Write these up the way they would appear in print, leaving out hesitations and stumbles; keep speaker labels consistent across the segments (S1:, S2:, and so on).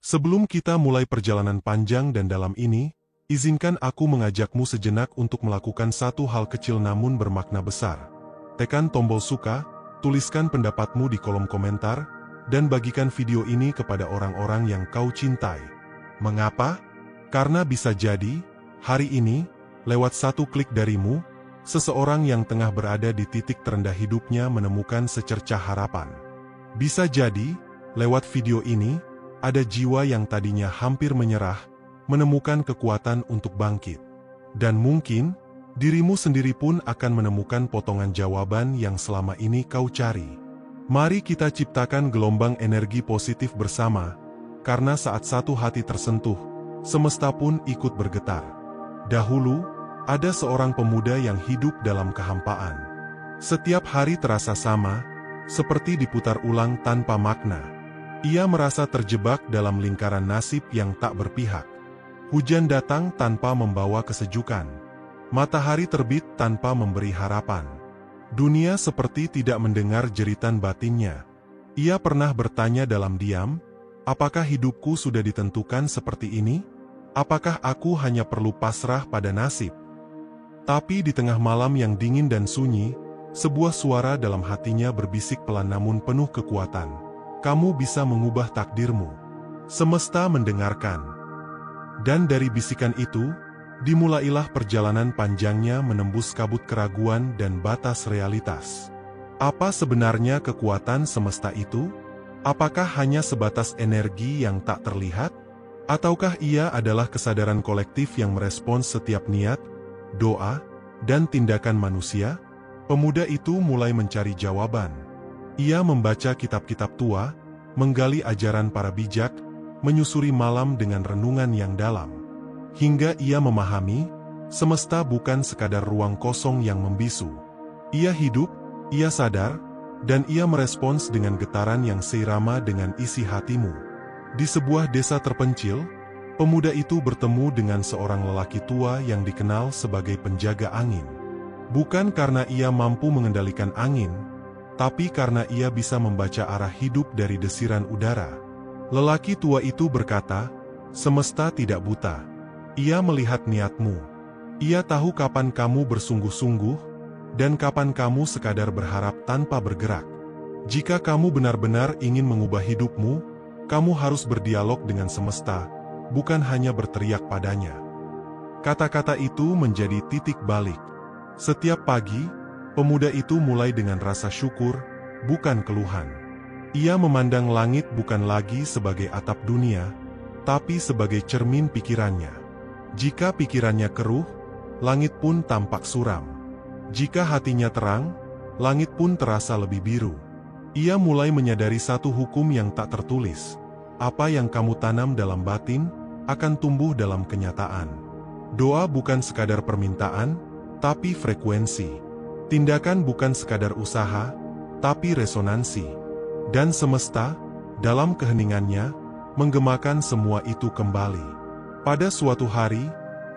S1: Sebelum kita mulai perjalanan panjang dan dalam ini, izinkan aku mengajakmu sejenak untuk melakukan satu hal kecil namun bermakna besar. Tekan tombol suka, tuliskan pendapatmu di kolom komentar, dan bagikan video ini kepada orang-orang yang kau cintai. Mengapa? Karena bisa jadi, hari ini, lewat satu klik darimu, seseorang yang tengah berada di titik terendah hidupnya menemukan secercah harapan. Bisa jadi, lewat video ini, ada jiwa yang tadinya hampir menyerah, menemukan kekuatan untuk bangkit. Dan mungkin, dirimu sendiri pun akan menemukan potongan jawaban yang selama ini kau cari. Mari kita ciptakan gelombang energi positif bersama, karena saat satu hati tersentuh, semesta pun ikut bergetar. Dahulu, ada seorang pemuda yang hidup dalam kehampaan. Setiap hari terasa sama, seperti diputar ulang tanpa makna. Ia merasa terjebak dalam lingkaran nasib yang tak berpihak. Hujan datang tanpa membawa kesejukan. Matahari terbit tanpa memberi harapan. Dunia seperti tidak mendengar jeritan batinnya. Ia pernah bertanya dalam diam, apakah hidupku sudah ditentukan seperti ini? Apakah aku hanya perlu pasrah pada nasib? Tapi di tengah malam yang dingin dan sunyi, sebuah suara dalam hatinya berbisik pelan namun penuh kekuatan. Kamu bisa mengubah takdirmu. Semesta mendengarkan. Dan dari bisikan itu, dimulailah perjalanan panjangnya menembus kabut keraguan dan batas realitas. Apa sebenarnya kekuatan semesta itu? Apakah hanya sebatas energi yang tak terlihat? Ataukah ia adalah kesadaran kolektif yang merespons setiap niat, doa, dan tindakan manusia? Pemuda itu mulai mencari jawaban. Ia membaca kitab-kitab tua, menggali ajaran para bijak, menyusuri malam dengan renungan yang dalam. Hingga ia memahami, semesta bukan sekadar ruang kosong yang membisu. Ia hidup, ia sadar, dan ia merespons dengan getaran yang seirama dengan isi hatimu. Di sebuah desa terpencil, pemuda itu bertemu dengan seorang lelaki tua yang dikenal sebagai penjaga angin. Bukan karena ia mampu mengendalikan angin, tapi karena ia bisa membaca arah hidup dari desiran udara. Lelaki tua itu berkata, "Semesta tidak buta. Ia melihat niatmu. Ia tahu kapan kamu bersungguh-sungguh, dan kapan kamu sekadar berharap tanpa bergerak. Jika kamu benar-benar ingin mengubah hidupmu, kamu harus berdialog dengan semesta, bukan hanya berteriak padanya." Kata-kata itu menjadi titik balik. Setiap pagi, pemuda itu mulai dengan rasa syukur, bukan keluhan. Ia memandang langit bukan lagi sebagai atap dunia, tapi sebagai cermin pikirannya. Jika pikirannya keruh, langit pun tampak suram. Jika hatinya terang, langit pun terasa lebih biru. Ia mulai menyadari satu hukum yang tak tertulis. Apa yang kamu tanam dalam batin, akan tumbuh dalam kenyataan. Doa bukan sekadar permintaan, tapi frekuensi. Tindakan bukan sekadar usaha, tapi resonansi. Dan semesta, dalam keheningannya, menggemakan semua itu kembali. Pada suatu hari,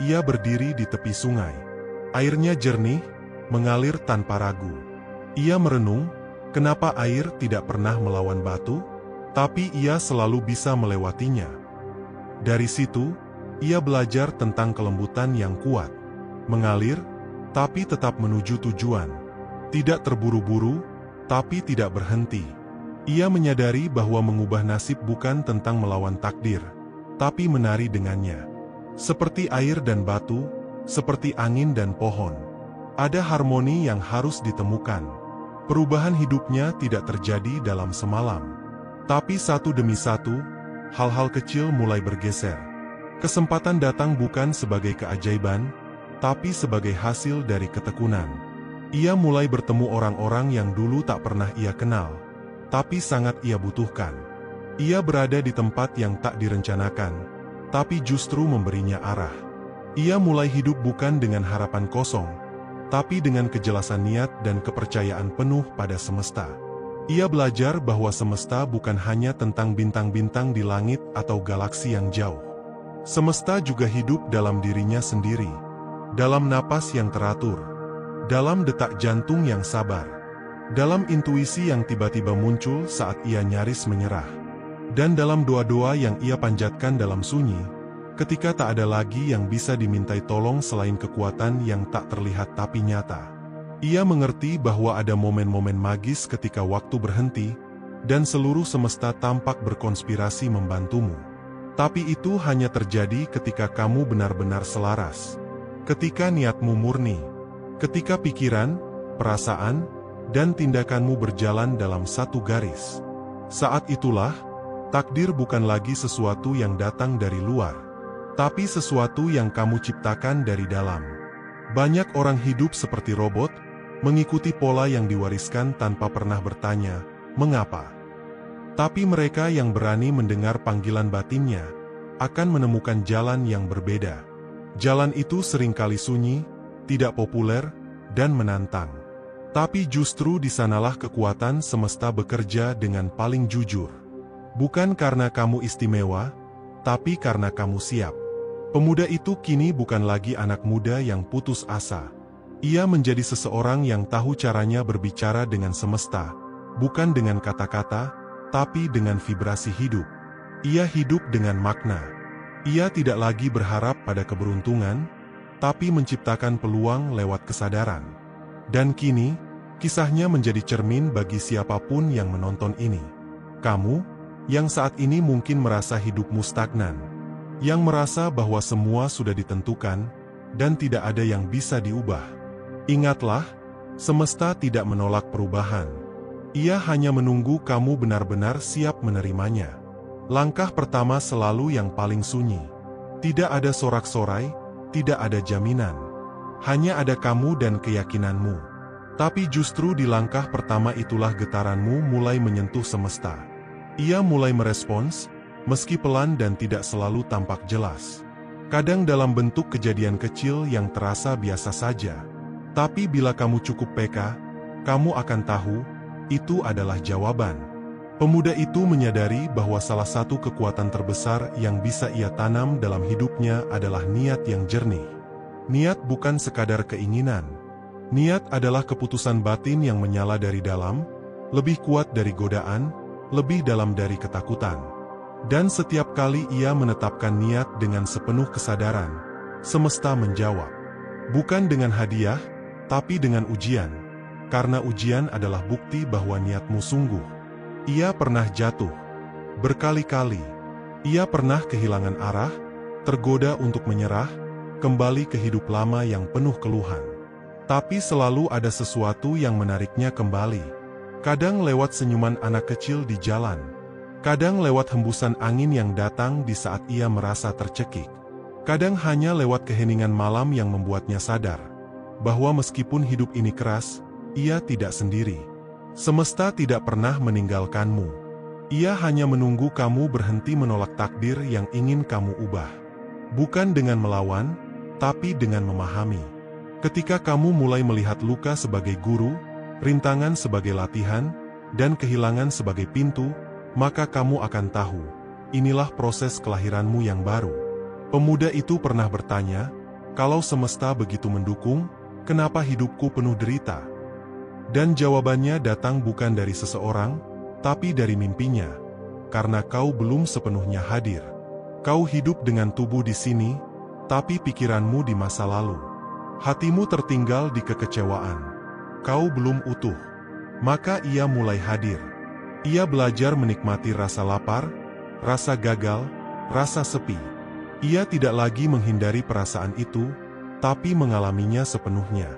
S1: ia berdiri di tepi sungai. Airnya jernih, mengalir tanpa ragu. Ia merenung, kenapa air tidak pernah melawan batu, tapi ia selalu bisa melewatinya. Dari situ, ia belajar tentang kelembutan yang kuat. Mengalir, tapi tetap menuju tujuan. Tidak terburu-buru, tapi tidak berhenti. Ia menyadari bahwa mengubah nasib bukan tentang melawan takdir, tapi menari dengannya. Seperti air dan batu, seperti angin dan pohon. Ada harmoni yang harus ditemukan. Perubahan hidupnya tidak terjadi dalam semalam. Tapi satu demi satu, hal-hal kecil mulai bergeser. Kesempatan datang bukan sebagai keajaiban, tapi sebagai hasil dari ketekunan. Ia mulai bertemu orang-orang yang dulu tak pernah ia kenal, tapi sangat ia butuhkan. Ia berada di tempat yang tak direncanakan, tapi justru memberinya arah. Ia mulai hidup bukan dengan harapan kosong, tapi dengan kejelasan niat dan kepercayaan penuh pada semesta. Ia belajar bahwa semesta bukan hanya tentang bintang-bintang di langit atau galaksi yang jauh. Semesta juga hidup dalam dirinya sendiri, dalam napas yang teratur, dalam detak jantung yang sabar, dalam intuisi yang tiba-tiba muncul saat ia nyaris menyerah. Dan dalam doa-doa yang ia panjatkan dalam sunyi, ketika tak ada lagi yang bisa dimintai tolong selain kekuatan yang tak terlihat tapi nyata, ia mengerti bahwa ada momen-momen magis ketika waktu berhenti, dan seluruh semesta tampak berkonspirasi membantumu. Tapi itu hanya terjadi ketika kamu benar-benar selaras. Ketika niatmu murni. Ketika pikiran, perasaan, dan tindakanmu berjalan dalam satu garis. Saat itulah, takdir bukan lagi sesuatu yang datang dari luar, tapi sesuatu yang kamu ciptakan dari dalam. Banyak orang hidup seperti robot, mengikuti pola yang diwariskan tanpa pernah bertanya, mengapa? Tapi mereka yang berani mendengar panggilan batinnya, akan menemukan jalan yang berbeda. Jalan itu seringkali sunyi, tidak populer, dan menantang. Tapi justru di sanalah kekuatan semesta bekerja dengan paling jujur. Bukan karena kamu istimewa, tapi karena kamu siap. Pemuda itu kini bukan lagi anak muda yang putus asa. Ia menjadi seseorang yang tahu caranya berbicara dengan semesta, bukan dengan kata-kata, tapi dengan vibrasi hidup. Ia hidup dengan makna. Ia tidak lagi berharap pada keberuntungan, tapi menciptakan peluang lewat kesadaran. Dan kini, kisahnya menjadi cermin bagi siapapun yang menonton ini. Kamu, yang saat ini mungkin merasa hidupmu stagnan, yang merasa bahwa semua sudah ditentukan, dan tidak ada yang bisa diubah. Ingatlah, semesta tidak menolak perubahan. Ia hanya menunggu kamu benar-benar siap menerimanya. Langkah pertama selalu yang paling sunyi. Tidak ada sorak-sorai, tidak ada jaminan. Hanya ada kamu dan keyakinanmu. Tapi justru di langkah pertama itulah getaranmu mulai menyentuh semesta. Ia mulai merespons, meski pelan dan tidak selalu tampak jelas. Kadang dalam bentuk kejadian kecil yang terasa biasa saja. Tapi bila kamu cukup peka, kamu akan tahu, itu adalah jawaban. Pemuda itu menyadari bahwa salah satu kekuatan terbesar yang bisa ia tanam dalam hidupnya adalah niat yang jernih. Niat bukan sekadar keinginan. Niat adalah keputusan batin yang menyala dari dalam, lebih kuat dari godaan, lebih dalam dari ketakutan. Dan setiap kali ia menetapkan niat dengan sepenuh kesadaran, semesta menjawab. Bukan dengan hadiah, tapi dengan ujian. Karena ujian adalah bukti bahwa niatmu sungguh. Ia pernah jatuh berkali-kali. Ia pernah kehilangan arah, tergoda untuk menyerah, kembali ke hidup lama yang penuh keluhan. Tapi selalu ada sesuatu yang menariknya kembali. Kadang lewat senyuman anak kecil di jalan. Kadang lewat hembusan angin yang datang di saat ia merasa tercekik. Kadang hanya lewat keheningan malam yang membuatnya sadar bahwa meskipun hidup ini keras, ia tidak sendiri. Semesta tidak pernah meninggalkanmu. Ia hanya menunggu kamu berhenti menolak takdir yang ingin kamu ubah. Bukan dengan melawan, tapi dengan memahami. Ketika kamu mulai melihat luka sebagai guru, rintangan sebagai latihan, dan kehilangan sebagai pintu, maka kamu akan tahu, inilah proses kelahiranmu yang baru. Pemuda itu pernah bertanya, kalau semesta begitu mendukung, kenapa hidupku penuh derita? Dan jawabannya datang bukan dari seseorang, tapi dari mimpinya. Karena kau belum sepenuhnya hadir. Kau hidup dengan tubuh di sini, tapi pikiranmu di masa lalu. Hatimu tertinggal di kekecewaan. Kau belum utuh. Maka ia mulai hadir. Ia belajar menikmati rasa lapar, rasa gagal, rasa sepi. Ia tidak lagi menghindari perasaan itu, tapi mengalaminya sepenuhnya.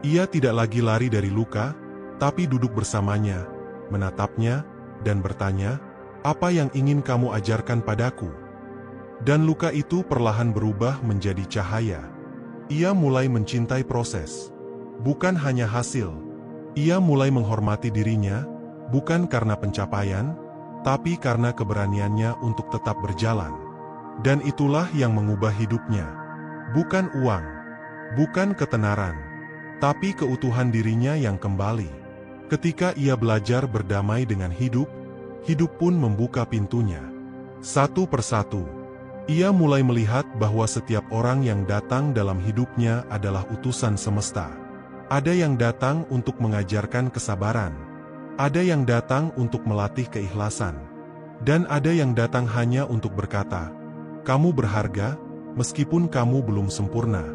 S1: Ia tidak lagi lari dari luka, tapi duduk bersamanya, menatapnya, dan bertanya, apa yang ingin kamu ajarkan padaku? Dan luka itu perlahan berubah menjadi cahaya. Ia mulai mencintai proses, bukan hanya hasil. Ia mulai menghormati dirinya, bukan karena pencapaian, tapi karena keberaniannya untuk tetap berjalan. Dan itulah yang mengubah hidupnya. Bukan uang, bukan ketenaran, tapi keutuhan dirinya yang kembali. Ketika ia belajar berdamai dengan hidup, hidup pun membuka pintunya. Satu persatu, ia mulai melihat bahwa setiap orang yang datang dalam hidupnya adalah utusan semesta. Ada yang datang untuk mengajarkan kesabaran. Ada yang datang untuk melatih keikhlasan. Dan ada yang datang hanya untuk berkata, "Kamu berharga, meskipun kamu belum sempurna."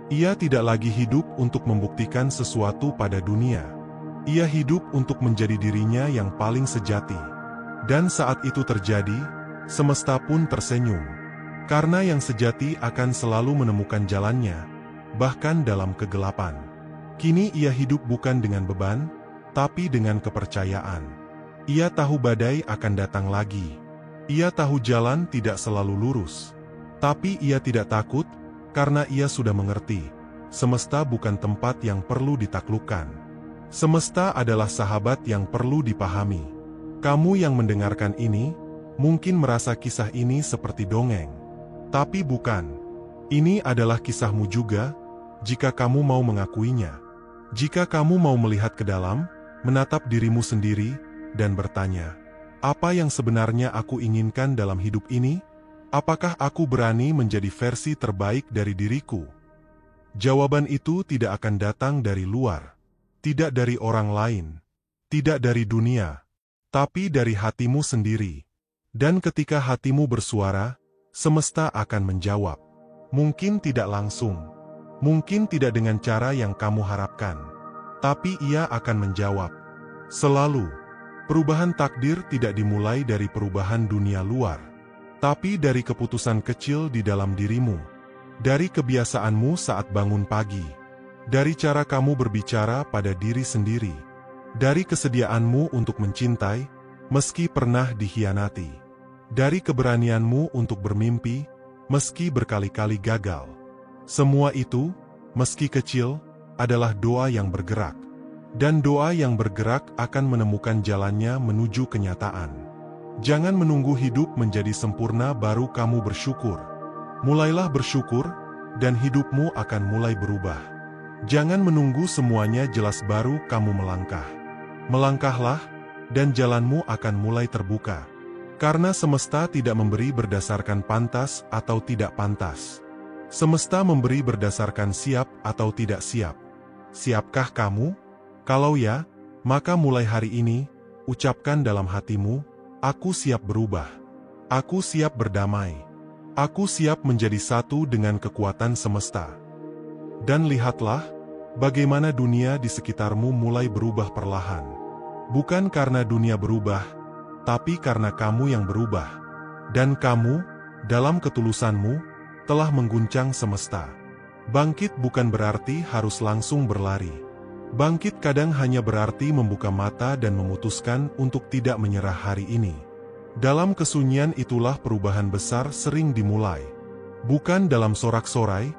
S1: Ia tidak lagi hidup untuk membuktikan sesuatu pada dunia. Ia hidup untuk menjadi dirinya yang paling sejati. Dan saat itu terjadi, semesta pun tersenyum. Karena yang sejati akan selalu menemukan jalannya, bahkan dalam kegelapan. Kini ia hidup bukan dengan beban, tapi dengan kepercayaan. Ia tahu badai akan datang lagi. Ia tahu jalan tidak selalu lurus. Tapi ia tidak takut, karena ia sudah mengerti. Semesta bukan tempat yang perlu ditaklukkan. Semesta adalah sahabat yang perlu dipahami. Kamu yang mendengarkan ini, mungkin merasa kisah ini seperti dongeng. Tapi bukan. Ini adalah kisahmu juga, jika kamu mau mengakuinya. Jika kamu mau melihat ke dalam, menatap dirimu sendiri, dan bertanya, apa yang sebenarnya aku inginkan dalam hidup ini? Apakah aku berani menjadi versi terbaik dari diriku? Jawaban itu tidak akan datang dari luar, tidak dari orang lain, tidak dari dunia, tapi dari hatimu sendiri. Dan ketika hatimu bersuara, semesta akan menjawab. Mungkin tidak langsung, mungkin tidak dengan cara yang kamu harapkan, tapi ia akan menjawab. Selalu. Perubahan takdir tidak dimulai dari perubahan dunia luar, tapi dari keputusan kecil di dalam dirimu, dari kebiasaanmu saat bangun pagi, dari cara kamu berbicara pada diri sendiri, dari kesediaanmu untuk mencintai, meski pernah dikhianati, dari keberanianmu untuk bermimpi, meski berkali-kali gagal. Semua itu, meski kecil, adalah doa yang bergerak. Dan doa yang bergerak akan menemukan jalannya menuju kenyataan. Jangan menunggu hidup menjadi sempurna baru kamu bersyukur. Mulailah bersyukur, dan hidupmu akan mulai berubah. Jangan menunggu semuanya jelas baru kamu melangkah. Melangkahlah, dan jalanmu akan mulai terbuka. Karena semesta tidak memberi berdasarkan pantas atau tidak pantas. Semesta memberi berdasarkan siap atau tidak siap. Siapkah kamu? Kalau ya, maka mulai hari ini, ucapkan dalam hatimu, aku siap berubah. Aku siap berdamai. Aku siap menjadi satu dengan kekuatan semesta. Dan lihatlah, bagaimana dunia di sekitarmu mulai berubah perlahan. Bukan karena dunia berubah, tapi karena kamu yang berubah. Dan kamu, dalam ketulusanmu, telah mengguncang semesta. Bangkit bukan berarti harus langsung berlari. Bangkit kadang hanya berarti membuka mata dan memutuskan untuk tidak menyerah hari ini. Dalam kesunyian itulah perubahan besar sering dimulai. Bukan dalam sorak-sorai,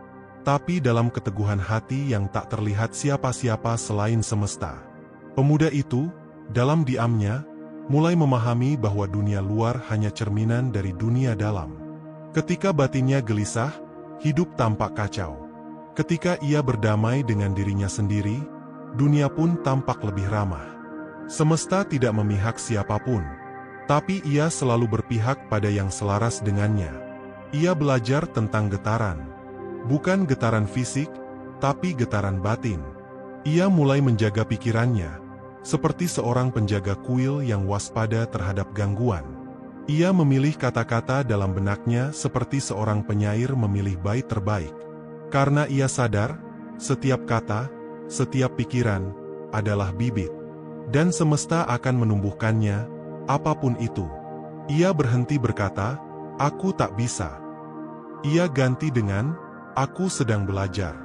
S1: tapi dalam keteguhan hati yang tak terlihat siapa-siapa selain semesta. Pemuda itu, dalam diamnya, mulai memahami bahwa dunia luar hanya cerminan dari dunia dalam. Ketika batinnya gelisah, hidup tampak kacau. Ketika ia berdamai dengan dirinya sendiri, dunia pun tampak lebih ramah. Semesta tidak memihak siapapun, tapi ia selalu berpihak pada yang selaras dengannya. Ia belajar tentang getaran, bukan getaran fisik, tapi getaran batin. Ia mulai menjaga pikirannya, seperti seorang penjaga kuil yang waspada terhadap gangguan. Ia memilih kata-kata dalam benaknya seperti seorang penyair memilih bait terbaik. Karena ia sadar, setiap kata, setiap pikiran, adalah bibit. Dan semesta akan menumbuhkannya, apapun itu. Ia berhenti berkata, aku tak bisa. Ia ganti dengan, aku sedang belajar.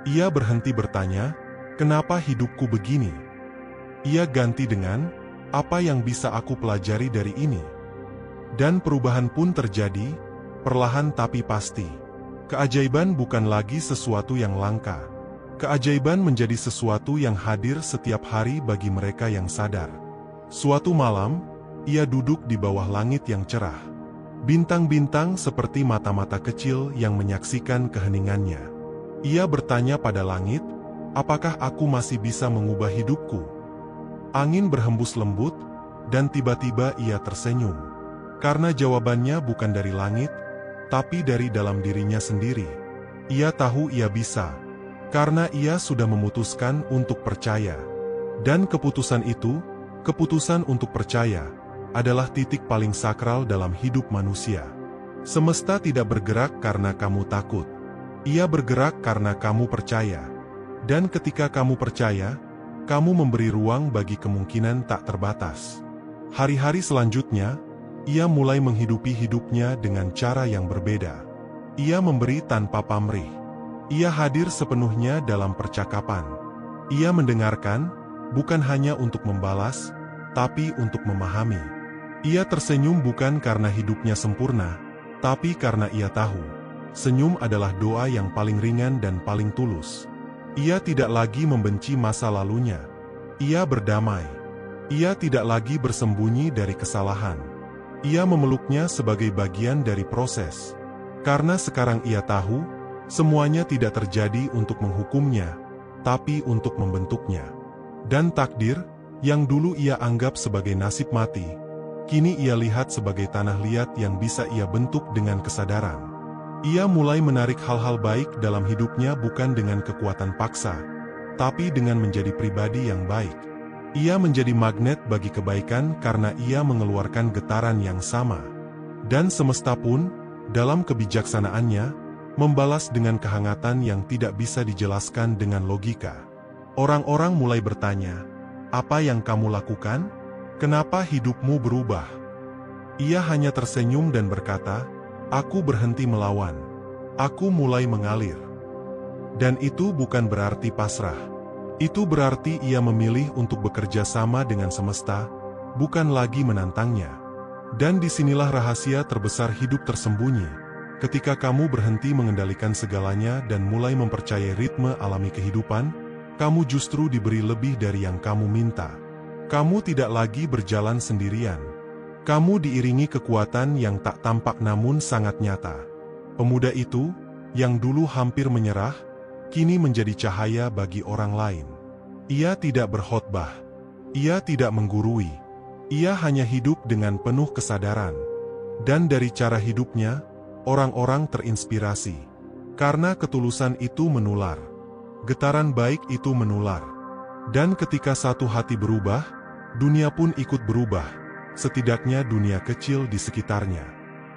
S1: Ia berhenti bertanya, kenapa hidupku begini? Ia ganti dengan, apa yang bisa aku pelajari dari ini? Dan perubahan pun terjadi, perlahan tapi pasti. Keajaiban bukan lagi sesuatu yang langka. Keajaiban menjadi sesuatu yang hadir setiap hari bagi mereka yang sadar. Suatu malam, ia duduk di bawah langit yang cerah. Bintang-bintang seperti mata-mata kecil yang menyaksikan keheningannya. Ia bertanya pada langit, apakah aku masih bisa mengubah hidupku? Angin berhembus lembut, dan tiba-tiba ia tersenyum. Karena jawabannya bukan dari langit, tapi dari dalam dirinya sendiri. Ia tahu ia bisa. Karena ia sudah memutuskan untuk percaya. Dan keputusan itu, keputusan untuk percaya, adalah titik paling sakral dalam hidup manusia. Semesta tidak bergerak karena kamu takut. Ia bergerak karena kamu percaya. Dan ketika kamu percaya, kamu memberi ruang bagi kemungkinan tak terbatas. Hari-hari selanjutnya, ia mulai menghidupi hidupnya dengan cara yang berbeda. Ia memberi tanpa pamrih. Ia hadir sepenuhnya dalam percakapan. Ia mendengarkan, bukan hanya untuk membalas, tapi untuk memahami. Ia tersenyum bukan karena hidupnya sempurna, tapi karena ia tahu, senyum adalah doa yang paling ringan dan paling tulus. Ia tidak lagi membenci masa lalunya. Ia berdamai. Ia tidak lagi bersembunyi dari kesalahan. Ia memeluknya sebagai bagian dari proses. Karena sekarang ia tahu, semuanya tidak terjadi untuk menghukumnya, tapi untuk membentuknya. Dan takdir, yang dulu ia anggap sebagai nasib mati, kini ia lihat sebagai tanah liat yang bisa ia bentuk dengan kesadaran. Ia mulai menarik hal-hal baik dalam hidupnya bukan dengan kekuatan paksa, tapi dengan menjadi pribadi yang baik. Ia menjadi magnet bagi kebaikan karena ia mengeluarkan getaran yang sama. Dan semesta pun, dalam kebijaksanaannya, membalas dengan kehangatan yang tidak bisa dijelaskan dengan logika. Orang-orang mulai bertanya, "Apa yang kamu lakukan? Kenapa hidupmu berubah?" Ia hanya tersenyum dan berkata, "Aku berhenti melawan. Aku mulai mengalir." Dan itu bukan berarti pasrah. Itu berarti ia memilih untuk bekerja sama dengan semesta, bukan lagi menantangnya. Dan disinilah rahasia terbesar hidup tersembunyi. Ketika kamu berhenti mengendalikan segalanya dan mulai mempercayai ritme alami kehidupan, kamu justru diberi lebih dari yang kamu minta. Kamu tidak lagi berjalan sendirian. Kamu diiringi kekuatan yang tak tampak namun sangat nyata. Pemuda itu, yang dulu hampir menyerah, kini menjadi cahaya bagi orang lain. Ia tidak berkhotbah. Ia tidak menggurui. Ia hanya hidup dengan penuh kesadaran. Dan dari cara hidupnya, orang-orang terinspirasi. Karena ketulusan itu menular. Getaran baik itu menular. Dan ketika satu hati berubah, dunia pun ikut berubah. Setidaknya dunia kecil di sekitarnya.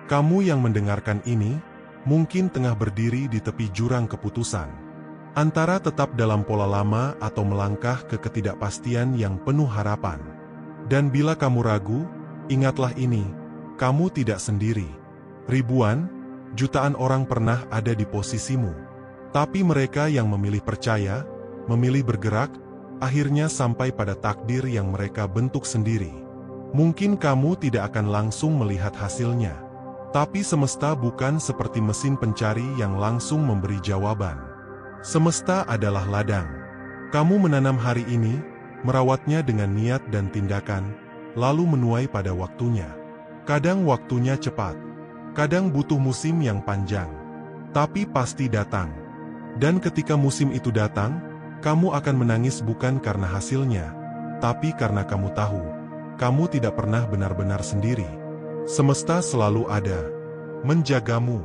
S1: Kamu yang mendengarkan ini, mungkin tengah berdiri di tepi jurang keputusan. Antara tetap dalam pola lama atau melangkah ke ketidakpastian yang penuh harapan. Dan bila kamu ragu, ingatlah ini, kamu tidak sendiri. Ribuan, jutaan orang pernah ada di posisimu. Tapi mereka yang memilih percaya, memilih bergerak, akhirnya sampai pada takdir yang mereka bentuk sendiri. Mungkin kamu tidak akan langsung melihat hasilnya. Tapi semesta bukan seperti mesin pencari yang langsung memberi jawaban. Semesta adalah ladang. Kamu menanam hari ini, merawatnya dengan niat dan tindakan, lalu menuai pada waktunya. Kadang waktunya cepat, kadang butuh musim yang panjang, tapi pasti datang. Dan ketika musim itu datang, kamu akan menangis bukan karena hasilnya, tapi karena kamu tahu, kamu tidak pernah benar-benar sendiri. Semesta selalu ada, menjagamu,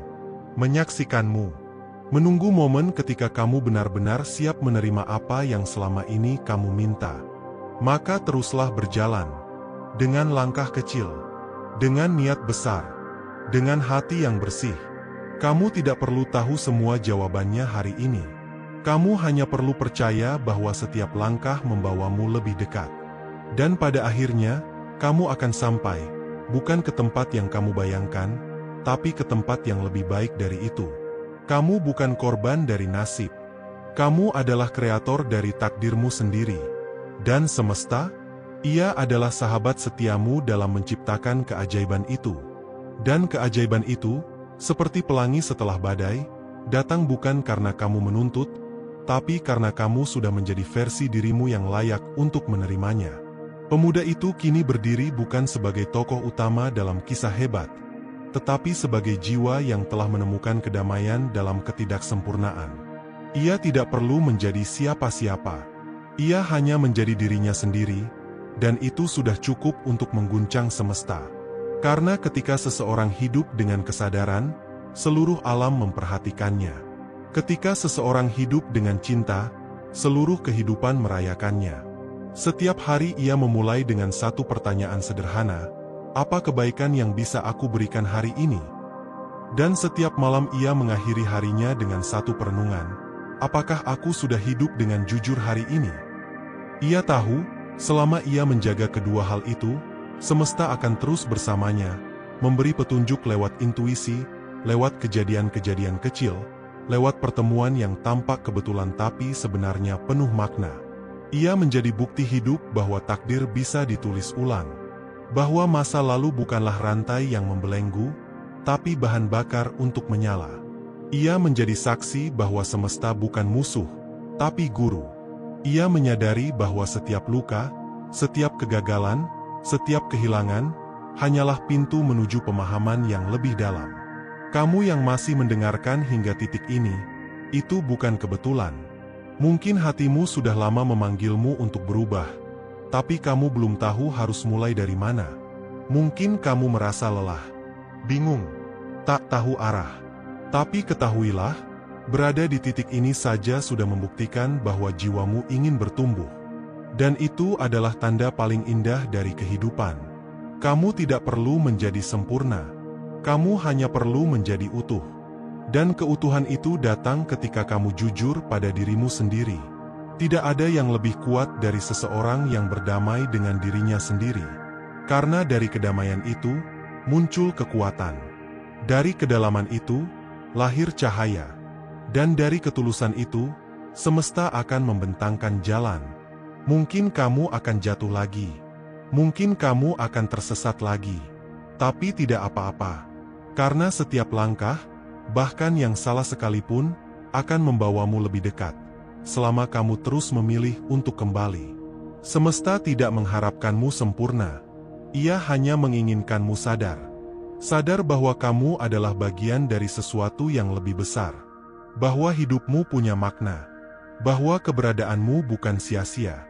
S1: menyaksikanmu, menunggu momen ketika kamu benar-benar siap menerima apa yang selama ini kamu minta. Maka teruslah berjalan, dengan langkah kecil, dengan niat besar, dengan hati yang bersih. Kamu tidak perlu tahu semua jawabannya hari ini. Kamu hanya perlu percaya bahwa setiap langkah membawamu lebih dekat. Dan pada akhirnya, kamu akan sampai, bukan ke tempat yang kamu bayangkan, tapi ke tempat yang lebih baik dari itu. Kamu bukan korban dari nasib. Kamu adalah kreator dari takdirmu sendiri. Dan semesta, ia adalah sahabat setiamu dalam menciptakan keajaiban itu. Dan keajaiban itu, seperti pelangi setelah badai, datang bukan karena kamu menuntut, tapi karena kamu sudah menjadi versi dirimu yang layak untuk menerimanya. Pemuda itu kini berdiri bukan sebagai tokoh utama dalam kisah hebat, tetapi sebagai jiwa yang telah menemukan kedamaian dalam ketidaksempurnaan. Ia tidak perlu menjadi siapa-siapa. Ia hanya menjadi dirinya sendiri, dan itu sudah cukup untuk mengguncang semesta. Karena ketika seseorang hidup dengan kesadaran, seluruh alam memperhatikannya. Ketika seseorang hidup dengan cinta, seluruh kehidupan merayakannya. Setiap hari ia memulai dengan satu pertanyaan sederhana, Apa kebaikan yang bisa aku berikan hari ini? Dan setiap malam ia mengakhiri harinya dengan satu perenungan. Apakah aku sudah hidup dengan jujur hari ini? Ia tahu, selama ia menjaga kedua hal itu, semesta akan terus bersamanya, memberi petunjuk lewat intuisi, lewat kejadian-kejadian kecil, lewat pertemuan yang tampak kebetulan tapi sebenarnya penuh makna. Ia menjadi bukti hidup bahwa takdir bisa ditulis ulang. Bahwa masa lalu bukanlah rantai yang membelenggu, tapi bahan bakar untuk menyala. Ia menjadi saksi bahwa semesta bukan musuh, tapi guru. Ia menyadari bahwa setiap luka, setiap kegagalan, setiap kehilangan, hanyalah pintu menuju pemahaman yang lebih dalam. Kamu yang masih mendengarkan hingga titik ini, itu bukan kebetulan. Mungkin hatimu sudah lama memanggilmu untuk berubah, tapi kamu belum tahu harus mulai dari mana. Mungkin kamu merasa lelah, bingung, tak tahu arah. Tapi ketahuilah, berada di titik ini saja sudah membuktikan bahwa jiwamu ingin bertumbuh. Dan itu adalah tanda paling indah dari kehidupan. Kamu tidak perlu menjadi sempurna. Kamu hanya perlu menjadi utuh. Dan keutuhan itu datang ketika kamu jujur pada dirimu sendiri. Tidak ada yang lebih kuat dari seseorang yang berdamai dengan dirinya sendiri. Karena dari kedamaian itu, muncul kekuatan. Dari kedalaman itu, lahir cahaya. Dan dari ketulusan itu, semesta akan membentangkan jalan. Mungkin kamu akan jatuh lagi. Mungkin kamu akan tersesat lagi. Tapi tidak apa-apa. Karena setiap langkah, bahkan yang salah sekalipun, akan membawamu lebih dekat. Selama kamu terus memilih untuk kembali. Semesta tidak mengharapkanmu sempurna. Ia hanya menginginkanmu sadar. Sadar bahwa kamu adalah bagian dari sesuatu yang lebih besar. Bahwa hidupmu punya makna. Bahwa keberadaanmu bukan sia-sia.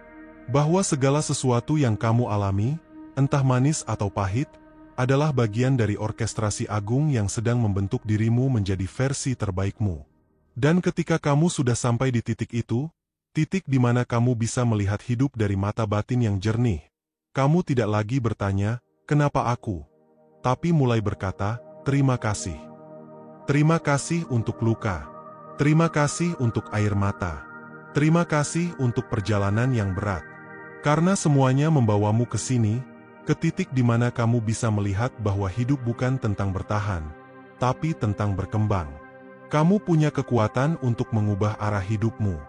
S1: Bahwa segala sesuatu yang kamu alami, entah manis atau pahit, adalah bagian dari orkestrasi agung yang sedang membentuk dirimu menjadi versi terbaikmu. Dan ketika kamu sudah sampai di titik itu, titik di mana kamu bisa melihat hidup dari mata batin yang jernih, kamu tidak lagi bertanya, "Kenapa aku?" tapi mulai berkata, "Terima kasih." Terima kasih untuk luka. Terima kasih untuk air mata. Terima kasih untuk perjalanan yang berat. Karena semuanya membawamu ke sini, ke titik di mana kamu bisa melihat bahwa hidup bukan tentang bertahan, tapi tentang berkembang. Kamu punya kekuatan untuk mengubah arah hidupmu.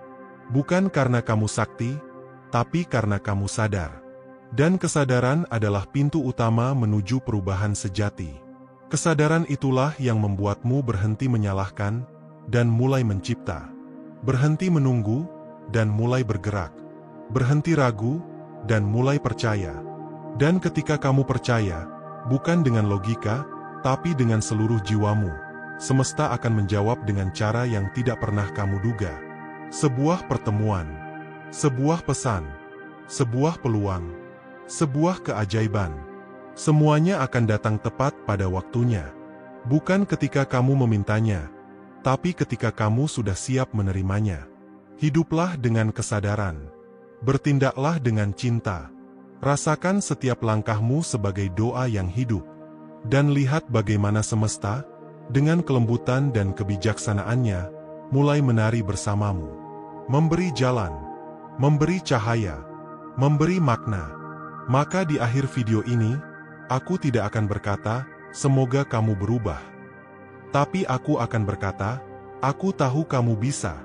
S1: Bukan karena kamu sakti, tapi karena kamu sadar. Dan kesadaran adalah pintu utama menuju perubahan sejati. Kesadaran itulah yang membuatmu berhenti menyalahkan, dan mulai mencipta. Berhenti menunggu, dan mulai bergerak. Berhenti ragu, dan mulai percaya. Dan ketika kamu percaya, bukan dengan logika, tapi dengan seluruh jiwamu, semesta akan menjawab dengan cara yang tidak pernah kamu duga. Sebuah pertemuan, sebuah pesan, sebuah peluang, sebuah keajaiban. Semuanya akan datang tepat pada waktunya. Bukan ketika kamu memintanya, tapi ketika kamu sudah siap menerimanya. Hiduplah dengan kesadaran. Bertindaklah dengan cinta. Rasakan setiap langkahmu sebagai doa yang hidup. Dan lihat bagaimana semesta, dengan kelembutan dan kebijaksanaannya, mulai menari bersamamu. Memberi jalan, memberi cahaya, memberi makna. Maka di akhir video ini, aku tidak akan berkata, "Semoga kamu berubah." Tapi aku akan berkata, "Aku tahu kamu bisa."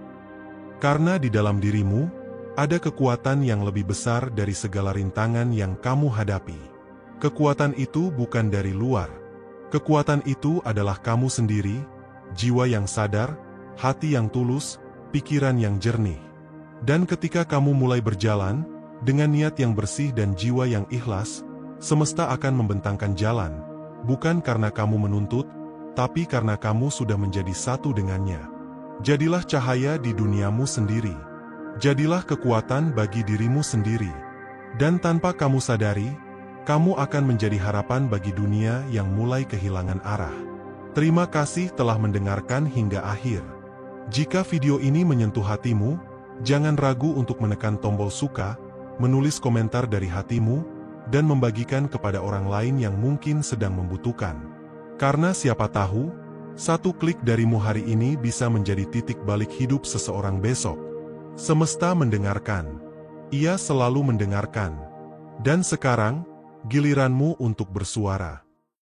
S1: Karena di dalam dirimu, ada kekuatan yang lebih besar dari segala rintangan yang kamu hadapi. Kekuatan itu bukan dari luar. Kekuatan itu adalah kamu sendiri, jiwa yang sadar, hati yang tulus, pikiran yang jernih. Dan ketika kamu mulai berjalan, dengan niat yang bersih dan jiwa yang ikhlas, semesta akan membentangkan jalan, bukan karena kamu menuntut, tapi karena kamu sudah menjadi satu dengannya. Jadilah cahaya di duniamu sendiri. Jadilah kekuatan bagi dirimu sendiri. Dan tanpa kamu sadari, kamu akan menjadi harapan bagi dunia yang mulai kehilangan arah. Terima kasih telah mendengarkan hingga akhir. Jika video ini menyentuh hatimu, jangan ragu untuk menekan tombol suka, menulis komentar dari hatimu, dan membagikan kepada orang lain yang mungkin sedang membutuhkan. Karena siapa tahu, satu klik darimu hari ini bisa menjadi titik balik hidup seseorang besok. Semesta mendengarkan. Ia selalu mendengarkan. Dan sekarang, giliranmu untuk bersuara.